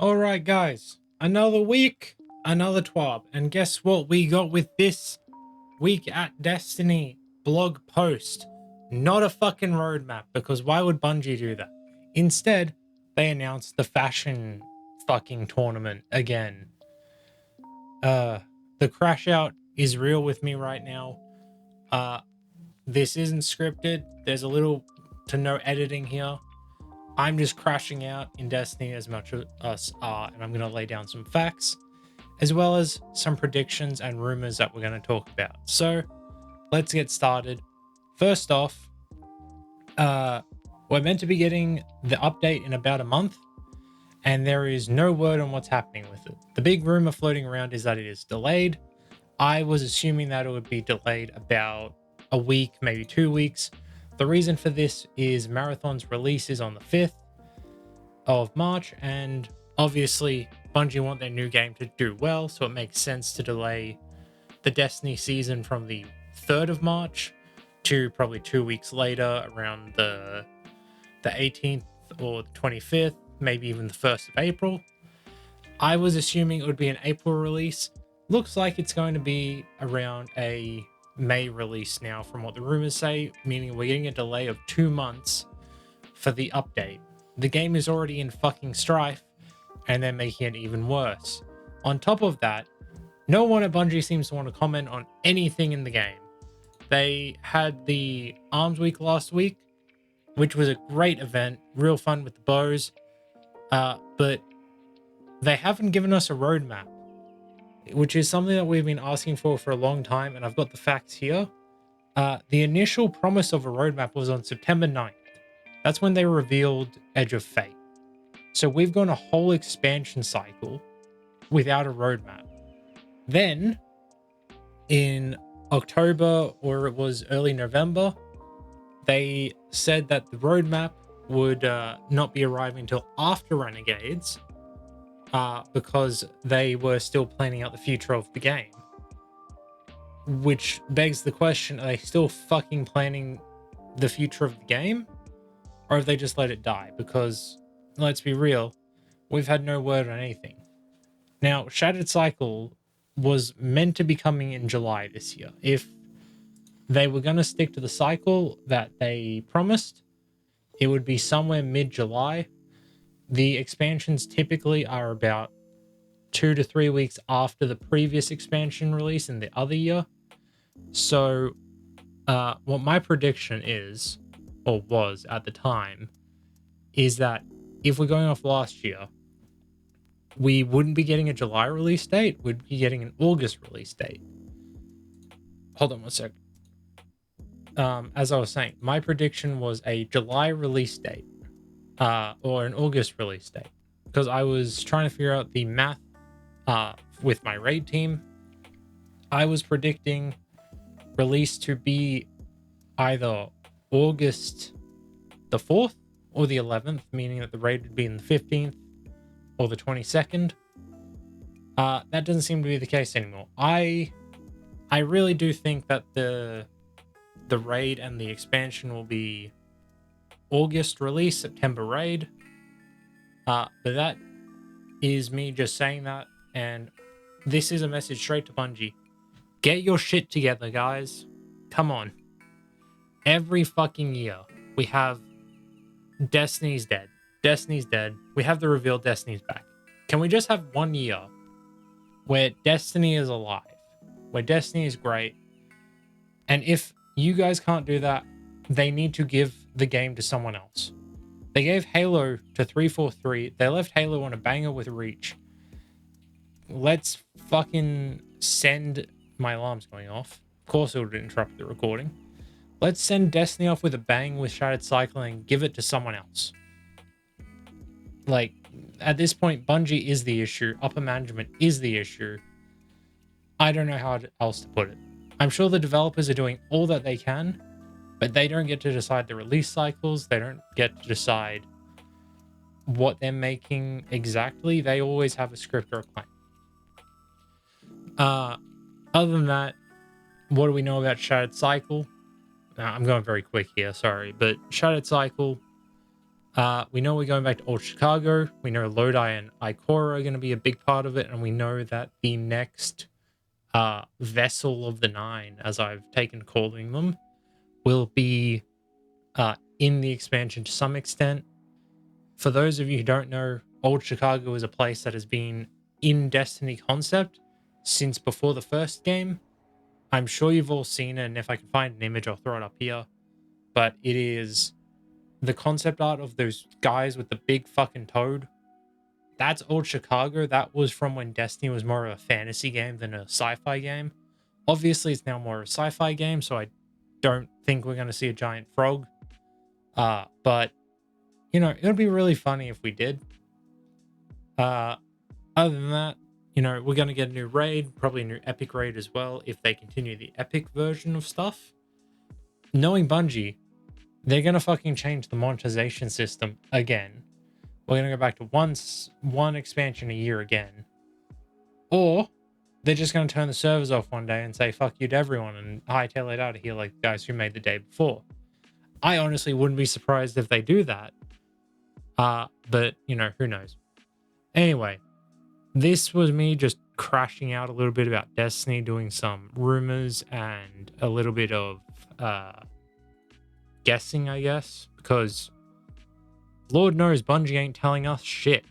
Alright guys, another week, another twab, and guess what we got with this week at Destiny blog post? Not a fucking roadmap, because why would Bungie do that? Instead, they announced the fashion fucking tournament again. The crash out is real with me right now. This isn't scripted, there's a little to no editing here. I'm just crashing out in Destiny as much as us are, and I'm going to lay down some facts, as well as some predictions and rumors that we're going to talk about. So, let's get started. First off, we're meant to be getting the update in about a month, and there is no word on what's happening with it. The big rumor floating around is that it is delayed. I was assuming that it would be delayed about a week, maybe 2 weeks. The reason for this is Marathon's release is on the 5th of March, and obviously Bungie want their new game to do well, so it makes sense to delay the Destiny season from the 3rd of March to probably 2 weeks later, around the 18th or the 25th, maybe even the 1st of April. I was assuming it would be an April release. Looks like it's going to be around a May release now, from what the rumors say, meaning we're getting a delay of 2 months for the update. The game is already in fucking strife, and they're making it even worse. On top of that, no one at Bungie seems to want to comment on anything in the game. They had the Arms Week last week, which was a great event, real fun with the bows, but they haven't given us a roadmap, which is something that we've been asking for a long time, and I've got the facts here. The initial promise of a roadmap was on September 9th. That's when they revealed Edge of Fate. So we've gone a whole expansion cycle without a roadmap. Then, in October, or it was early November, they said that the roadmap would not be arriving until after Renegades, because they were still planning out the future of the game. Which begs the question, are they still fucking planning the future of the game? Or have they just let it die? Because, let's be real, we've had no word on anything. Now, Shattered Cycle was meant to be coming in July this year. If they were going to stick to the cycle that they promised, it would be somewhere mid-July. The expansions typically are about 2 to 3 weeks after the previous expansion release in the other year. So, what my prediction is, or was at the time, is that if we're going off last year, we wouldn't be getting a July release date, we'd be getting an August release date. Hold on one sec. As I was saying, my prediction was a July release date, or an August release date, because I was trying to figure out the math with my raid team. I was predicting release to be either August the 4th or the 11th, meaning that the raid would be in the 15th or the 22nd. That doesn't seem to be the case anymore. I really do think that the raid and the expansion will be August release, September raid. But that is me just saying that, and this is a message straight to Bungie. Get your shit together, guys. Come on. Every fucking year, we have Destiny's dead. Destiny's dead. We have the reveal Destiny's back. Can we just have 1 year where Destiny is alive, where Destiny is great? And if you guys can't do that, they need to give the game to someone else. They gave Halo to 343. They left Halo on a banger with Reach. Let's fucking send... My alarm's going off. Of course it would interrupt the recording. Let's send Destiny off with a bang with Shattered Cycle and give it to someone else. Like, at this point, Bungie is the issue. Upper management is the issue. I don't know how else to put it. I'm sure the developers are doing all that they can, but they don't get to decide the release cycles. They don't get to decide what they're making exactly. They always have a script or a plan. Other than that, what do we know about Shattered Cycle? I'm going very quick here, sorry. But Shattered Cycle, We know we're going back to Old Chicago. We know Lodi and Ikora are going to be a big part of it, and we know that the next vessel of the Nine, as I've taken calling them, will be in the expansion to some extent. For those of you who don't know, Old Chicago is a place that has been in Destiny concept since before the first game. I'm sure you've all seen it, and if I can find an image, I'll throw it up here. But it is the concept art of those guys with the big fucking toad. That's Old Chicago. That was from when Destiny was more of a fantasy game than a sci-fi game. Obviously, it's now more of a sci-fi game, so I don't think we're going to see a giant frog. But, you know, it would be really funny if we did. Other than that, you know, we're going to get a new raid, probably a new epic raid as well, if they continue the epic version of stuff. Knowing Bungie, they're going to fucking change the monetization system again. We're going to go back to one expansion a year again. Or they're just going to turn the servers off one day and say, fuck you to everyone and hightail it out of here like the guys who made the day before. I honestly wouldn't be surprised if they do that. But, you know, who knows? Anyway, this was me just crashing out a little bit about Destiny, doing some rumors and a little bit of guessing, I guess, because Lord knows Bungie ain't telling us shit.